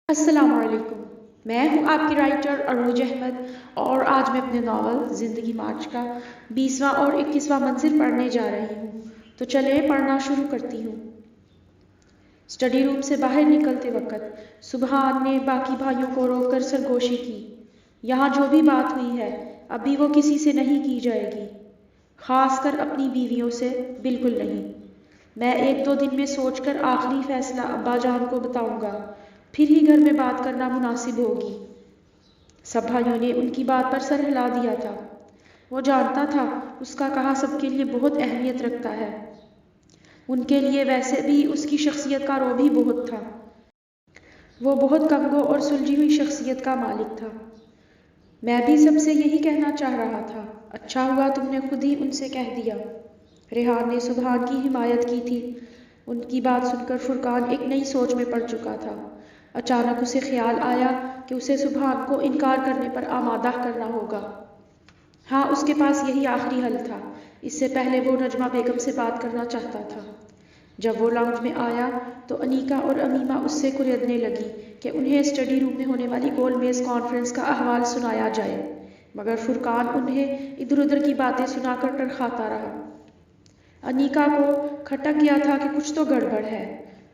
السلام علیکم، میں ہوں آپ کی رائٹر عروج احمد اور آج میں اپنے ناول زندگی مارچ کا 20واں اور 21واں منزل پڑھنے جا رہی ہوں۔ تو چلیں پڑھنا شروع کرتی ہوں۔ اسٹڈی روم سے باہر نکلتے وقت سبحان نے باقی بھائیوں کو روک کر سرگوشی کی۔ یہاں جو بھی بات ہوئی ہے ابھی وہ کسی سے نہیں کی جائے گی، خاص کر اپنی بیویوں سے بالکل نہیں۔ میں 1-2 دن میں سوچ کر آخری فیصلہ ابا جان کو بتاؤں گا، پھر ہی گھر میں بات کرنا مناسب ہوگی۔ سب بھائیوں نے ان کی بات پر سر ہلا دیا تھا۔ وہ جانتا تھا اس کا کہا سب کے لیے بہت اہمیت رکھتا ہے۔ ان کے لیے ویسے بھی اس کی شخصیت کا رعب ہی بہت تھا۔ وہ بہت کمگو اور سلجھی ہوئی شخصیت کا مالک تھا۔ میں بھی سب سے یہی کہنا چاہ رہا تھا، اچھا ہوا تم نے خود ہی ان سے کہہ دیا۔ ریحان نے سبحان کی حمایت کی تھی۔ ان کی بات سن کر فرقان ایک نئی سوچ میں پڑ چکا تھا۔ اچانک اسے خیال آیا کہ اسے سبحان کو انکار کرنے پر آمادہ کرنا ہوگا۔ ہاں، اس کے پاس یہی آخری حل تھا۔ اس سے پہلے وہ نجمہ بیگم سے بات کرنا چاہتا تھا۔ جب وہ لاؤنج میں آیا تو انیکا اور امیمہ اس سے کریدنے لگی کہ انہیں اسٹڈی روم میں ہونے والی گول میز کانفرنس کا احوال سنایا جائے، مگر فرقان انہیں ادھر ادھر کی باتیں سنا کر ٹرخاتا رہا۔ انیکا کو کھٹک گیا تھا کہ کچھ تو گڑبڑ ہے۔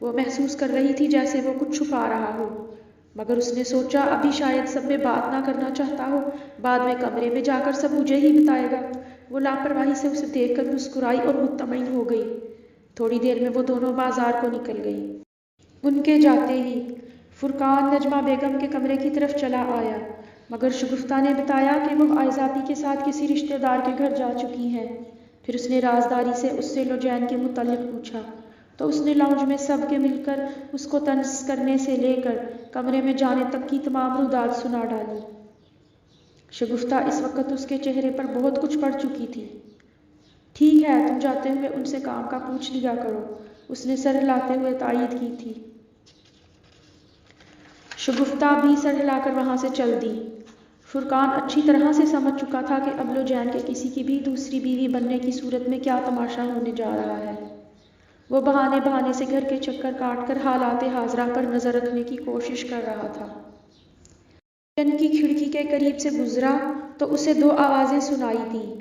وہ محسوس کر رہی تھی جیسے وہ کچھ چھپا رہا ہو، مگر اس نے سوچا ابھی شاید سب میں بات نہ کرنا چاہتا ہو، بعد میں کمرے میں جا کر سب مجھے ہی بتائے گا۔ وہ لاپرواہی سے اسے دیکھ کر مسکرائی اور مطمئن ہو گئی۔ تھوڑی دیر میں وہ دونوں بازار کو نکل گئی۔ ان کے جاتے ہی فرقان نجمہ بیگم کے کمرے کی طرف چلا آیا، مگر شگفتہ نے بتایا کہ وہ آئزہ کے ساتھ کسی رشتہ دار کے گھر جا چکی ہیں۔ پھر اس نے رازداری سے اس سے لوجین کے متعلق پوچھا تو اس نے لاؤنج میں سب کے مل کر اس کو طنز کرنے سے لے کر کمرے میں جانے تک کی تمام رودات سنا ڈالی۔ شگفتہ اس وقت اس کے چہرے پر بہت کچھ پڑ چکی تھی۔ ٹھیک ہے، تم جاتے ہوئے ان سے کام کا پوچھ لیا کرو، اس نے سر ہلاتے ہوئے تائید کی تھی۔ شگفتہ بھی سر ہلا کر وہاں سے چل دی۔ فرقان اچھی طرح سے سمجھ چکا تھا کہ اب لوجین کے کسی کی بھی دوسری بیوی بننے کی صورت میں کیا تماشا ہونے جا رہا ہے۔ وہ بہانے بہانے سے گھر کے چکر کاٹ کر حالات حاضرہ پر نظر رکھنے کی کوشش کر رہا تھا۔ کچن کی کھڑکی کے قریب سے گزرا تو اسے 2 آوازیں سنائی دیں۔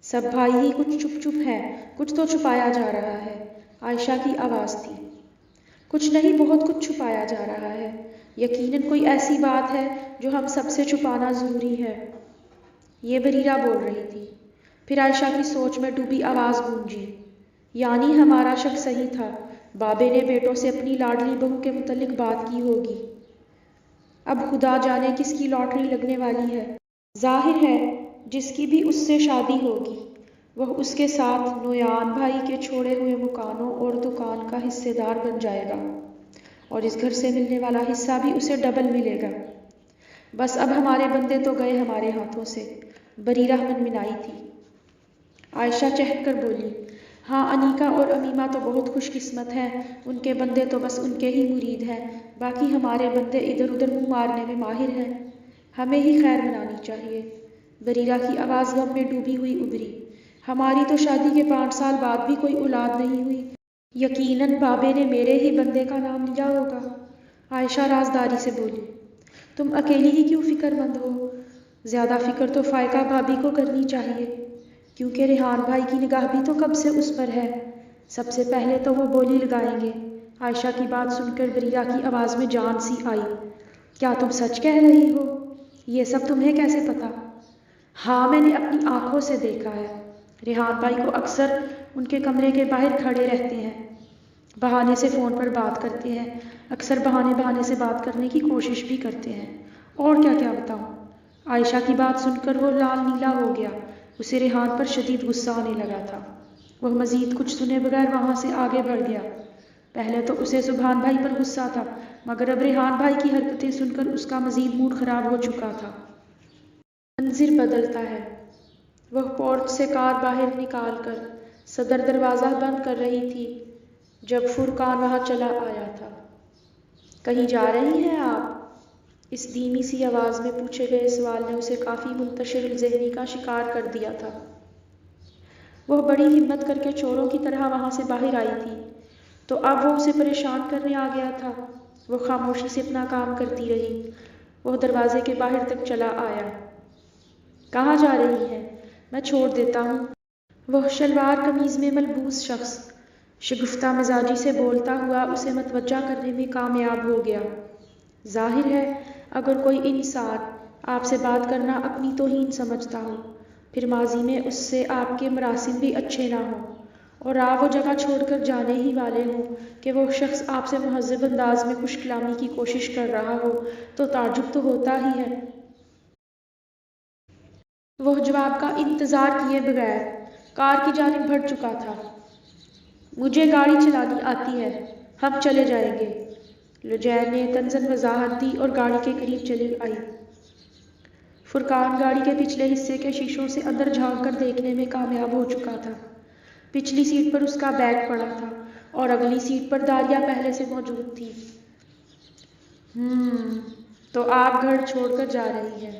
سب بھائی ہی کچھ چپ چپ ہے، کچھ تو چھپایا جا رہا ہے، عائشہ کی آواز تھی۔ کچھ نہیں، بہت کچھ چھپایا جا رہا ہے، یقیناً کوئی ایسی بات ہے جو ہم سب سے چھپانا ضروری ہے، یہ بریرہ بول رہی تھی۔ پھر عائشہ کی سوچ میں ڈوبی آواز گونجی، یعنی ہمارا شک صحیح تھا، بابے نے بیٹوں سے اپنی لاڈلی بہو کے متعلق بات کی ہوگی۔ اب خدا جانے کس کی لاٹری لگنے والی ہے۔ ظاہر ہے جس کی بھی اس سے شادی ہوگی وہ اس کے ساتھ نویان بھائی کے چھوڑے ہوئے مکانوں اور دکان کا حصے دار بن جائے گا، اور اس گھر سے ملنے والا حصہ بھی اسے ڈبل ملے گا۔ بس اب ہمارے بندے تو گئے ہمارے ہاتھوں سے، بریرہ منمنائی تھی۔ عائشہ چہک کر بولی، ہاں، انیکا اور امیمہ تو بہت خوش قسمت ہیں، ان کے بندے تو بس ان کے ہی مرید ہیں، باقی ہمارے بندے ادھر ادھر منہ مارنے میں ماہر ہیں، ہمیں ہی خیر منانی چاہیے۔ بریرہ کی آواز غم میں ڈوبی ہوئی ابھری، ہماری تو شادی کے 5 سال بعد بھی کوئی اولاد نہیں ہوئی، یقیناً بابے نے میرے ہی بندے کا نام لیا ہوگا۔ عائشہ رازداری سے بولی، تم اکیلی ہی کیوں فکر مند ہو؟ زیادہ فکر تو فائقہ بھابھی کو کرنی چاہیے، کیونکہ ریحان بھائی کی نگاہ بھی تو کب سے اس پر ہے، سب سے پہلے تو وہ بولی لگائیں گے۔ عائشہ کی بات سن کر بریرہ کی آواز میں جان سی آئی، کیا تم سچ کہہ رہی ہو؟ یہ سب تمہیں کیسے پتا؟ ہاں، میں نے اپنی آنکھوں سے دیکھا ہے، ریحان بھائی کو اکثر ان کے کمرے کے باہر کھڑے رہتے ہیں، بہانے سے فون پر بات کرتے ہیں، اکثر بہانے بہانے سے بات کرنے کی کوشش بھی کرتے ہیں، اور کیا کیا بتاؤں۔ عائشہ کی بات سن کر وہ لال نیلا ہو گیا، اسے ریحان پر شدید غصہ آنے لگا تھا۔ وہ مزید کچھ سنے بغیر وہاں سے آگے بڑھ گیا۔ پہلے تو اسے سبحان بھائی پر غصہ تھا، مگر اب ریحان بھائی کی حرکتیں سن کر اس کا مزید موڈ خراب ہو چکا تھا۔ منظر بدلتا ہے۔ وہ پورچ سے کار باہر نکال کر صدر دروازہ بند کر رہی تھی جب فرقان وہاں چلا آیا تھا۔ کہیں جا رہی ہیں آپ؟ اس دھیمی سی آواز میں پوچھے گئے سوال نے اسے کافی منتشر الذہنی کا شکار کر دیا تھا۔ وہ بڑی ہمت کر کے چوروں کی طرح وہاں سے باہر آئی تھی، تو اب وہ اسے پریشان کرنے آ گیا تھا۔ وہ خاموشی سے اپنا کام کرتی رہی۔ وہ دروازے کے باہر تک چلا آیا۔ کہاں جا رہی ہے؟ میں چھوڑ دیتا ہوں۔ وہ شلوار قمیض میں ملبوس شخص شگفتہ مزاجی سے بولتا ہوا اسے متوجہ کرنے میں کامیاب ہو گیا۔ ظاہر ہے اگر کوئی انسان آپ سے بات کرنا اپنی توہین سمجھتا ہو، پھر ماضی میں اس سے آپ کے مراسم بھی اچھے نہ ہوں، اور آپ وہ جگہ چھوڑ کر جانے ہی والے ہوں کہ وہ شخص آپ سے مہذب انداز میں خوش کلامی کی کوشش کر رہا ہو، تو تعجب تو ہوتا ہی ہے۔ وہ جواب کا انتظار کیے بغیر کار کی جانب بڑھ چکا تھا۔ مجھے گاڑی چلانی آتی ہے، ہم چلے جائیں گے۔ لجین نے طنزاً وضاحت دی اور گاڑی کے قریب چلی آئی۔ فرقان گاڑی کے پچھلے حصے کے شیشوں سے اندر جھانک کر دیکھنے میں کامیاب ہو چکا تھا۔ پچھلی سیٹ پر اس کا بیگ پڑا تھا اور اگلی سیٹ پر داریا پہلے سے موجود تھی۔ تو آپ گھر چھوڑ کر جا رہی ہیں؟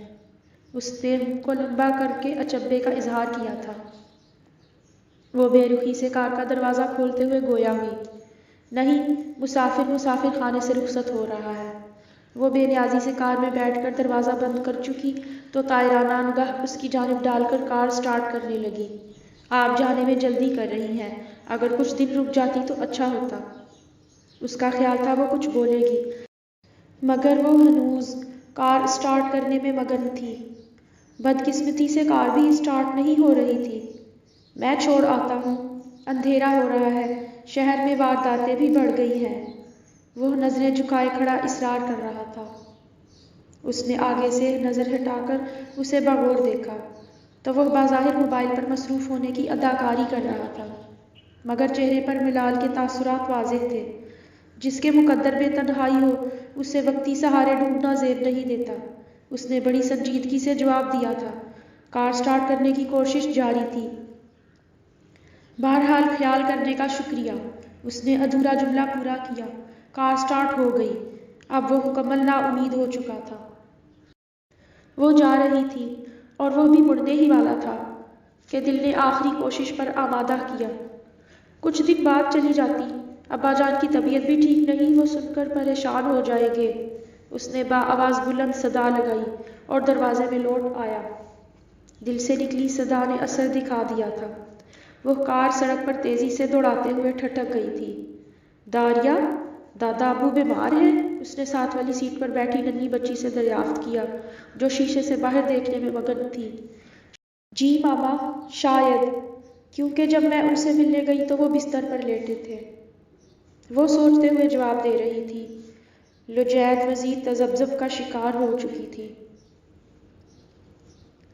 اس نے منہ کو لمبا کر کے اچنبھے کا اظہار کیا تھا۔ وہ بے رخی سے کار کا دروازہ کھولتے ہوئے گویا ہوئی۔ نہیں، مسافر خانے سے رخصت ہو رہا ہے۔ وہ بے نیازی سے کار میں بیٹھ کر دروازہ بند کر چکی تو طائرانہ نگاہ اس کی جانب ڈال کر کار سٹارٹ کرنے لگی۔ آپ جانے میں جلدی کر رہی ہیں، اگر کچھ دن رک جاتی تو اچھا ہوتا۔ اس کا خیال تھا وہ کچھ بولے گی، مگر وہ ہنوز کار سٹارٹ کرنے میں مگن تھی۔ بدقسمتی سے کار بھی سٹارٹ نہیں ہو رہی تھی۔ میں چھوڑ آتا ہوں، اندھیرا ہو رہا ہے، شہر میں وارداتیں بھی بڑھ گئی ہیں۔ وہ نظریں جھکائے کھڑا اصرار کر رہا تھا۔ اس نے آگے سے نظر ہٹا کر اسے بغور دیکھا تو وہ بظاہر موبائل پر مصروف ہونے کی اداکاری کر رہا تھا، مگر چہرے پر ملال کے تاثرات واضح تھے۔ جس کے مقدر میں تنہائی ہو اسے وقتی سہارے ڈھونڈنا زیب نہیں دیتا۔ اس نے بڑی سنجیدگی سے جواب دیا تھا۔ کار سٹارٹ کرنے کی کوشش جاری تھی۔ بہرحال خیال کرنے کا شکریہ۔ اس نے ادھورا جملہ پورا کیا۔ کار سٹارٹ ہو گئی۔ اب وہ مکمل نا امید ہو چکا تھا۔ وہ جا رہی تھی اور وہ بھی مڑنے ہی والا تھا کہ دل نے آخری کوشش پر آمادہ کیا۔ کچھ دن بعد چلی جاتی، ابا جان کی طبیعت بھی ٹھیک نہیں، وہ سن کر پریشان ہو جائیں گے۔ اس نے آواز بلند صدا لگائی اور دروازے میں لوٹ آیا۔ دل سے نکلی صدا نے اثر دکھا دیا تھا۔ وہ کار سڑک پر تیزی سے دوڑاتے ہوئے ٹھٹک گئی تھی۔ داریا، دادا ابو بیمار ہیں؟ اس نے ساتھ والی سیٹ پر بیٹھی ننھی بچی سے دریافت کیا، جو شیشے سے باہر دیکھنے میں مگن تھی۔ جی ماما، شاید، کیونکہ جب میں ان سے ملنے گئی تو وہ بستر پر لیٹے تھے۔ وہ سوچتے ہوئے جواب دے رہی تھی۔ لجین مزید تذبذب کا شکار ہو چکی تھی۔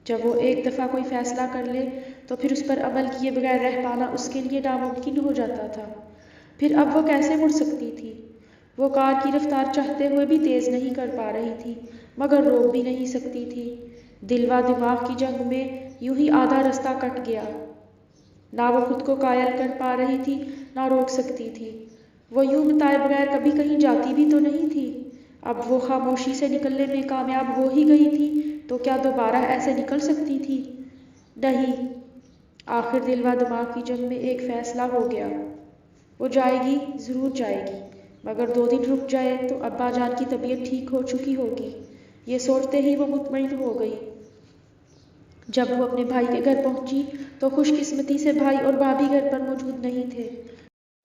جب وہ ایک دفعہ کوئی فیصلہ کر لے تو پھر اس پر عمل کیے بغیر رہ پانا اس کے لیے ناممکن ہو جاتا تھا۔ پھر اب وہ کیسے مڑ سکتی تھی؟ وہ کار کی رفتار چاہتے ہوئے بھی تیز نہیں کر پا رہی تھی، مگر روک بھی نہیں سکتی تھی۔ دل و دماغ کی جنگ میں یوں ہی آدھا رستہ کٹ گیا۔ نہ وہ خود کو قائل کر پا رہی تھی، نہ روک سکتی تھی۔ وہ یوں بتائے بغیر کبھی کہیں جاتی بھی تو نہیں تھی۔ اب وہ خاموشی سے نکلنے میں کامیاب ہو ہی گئی تھی تو کیا دوبارہ ایسے نکل سکتی تھی؟ نہیں۔ آخر دل و دماغ کی جنگ میں ایک فیصلہ ہو گیا۔ وہ جائے گی، ضرور جائے گی، مگر 2 دن رک جائے تو ابا جان کی طبیعت ٹھیک ہو چکی ہوگی۔ یہ سوچتے ہی وہ مطمئن ہو گئی۔ جب وہ اپنے بھائی کے گھر پہنچی تو خوش قسمتی سے بھائی اور بھابھی گھر پر موجود نہیں تھے۔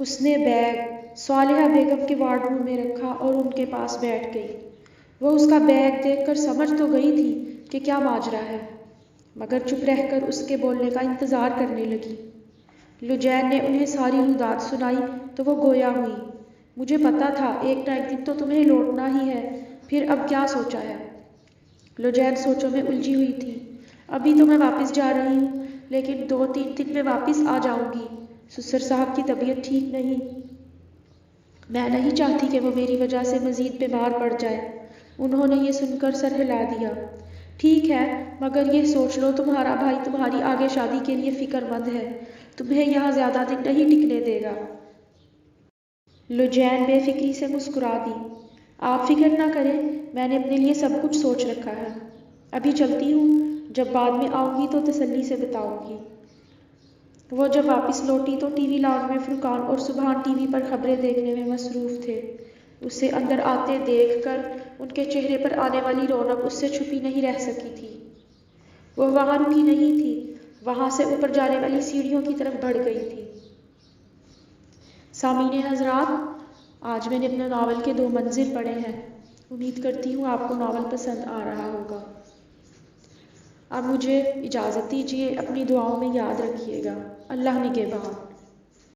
اس نے بیگ صالحہ بیگم کے وارڈ روم میں رکھا اور ان کے پاس بیٹھ گئی۔ وہ اس کا بیگ دیکھ کر سمجھ تو گئی تھی کہ کیا ماجرا ہے، مگر چپ رہ کر اس کے بولنے کا انتظار کرنے لگی۔ لجین نے انہیں ساری رویداد سنائی تو وہ گویا ہوئی۔ مجھے پتا تھا ایک نہ ایک دن تو تمہیں لوٹنا ہی ہے، پھر اب کیا سوچا ہے؟ لجین سوچوں میں الجھی ہوئی تھی۔ ابھی تو میں واپس جا رہی ہوں، لیکن 2-3 دن میں واپس آ جاؤں گی۔ سسر صاحب کی طبیعت ٹھیک نہیں۔ میں نہیں چاہتی کہ وہ میری وجہ سے مزید بیمار پڑ جائے۔ انہوں نے یہ سن کر سر ہلا دیا۔ ٹھیک ہے، مگر یہ سوچ لو تمہارا بھائی تمہاری آگے شادی کے لیے فکر مند ہے، تمہیں یہاں زیادہ دن نہیں ٹکنے دے گا۔ لجین بے فکری سے مسکرا دی۔ آپ فکر نہ کریں، میں نے اپنے لیے سب کچھ سوچ رکھا ہے۔ ابھی چلتی ہوں، جب بعد میں آؤں گی تو تسلی سے بتاؤں گی۔ وہ جب واپس لوٹی تو ٹی وی لاؤنج میں فرقان اور سبحان ٹی وی پر خبریں دیکھنے میں مصروف تھے۔ اسے اندر آتے دیکھ کر ان کے چہرے پر آنے والی رونق اس سے چھپی نہیں رہ سکی تھی۔ وہ وہاں رکی نہیں تھی، وہاں سے اوپر جانے والی سیڑھیوں کی طرف بڑھ گئی تھی۔ سامعین حضرات، آج میں نے اپنے ناول کے 2 منظر پڑھے ہیں۔ امید کرتی ہوں آپ کو ناول پسند آ رہا ہوگا۔ اب مجھے اجازت دیجیے، اپنی دعاؤں میں یاد رکھیے گا۔ اللہ نگہبان۔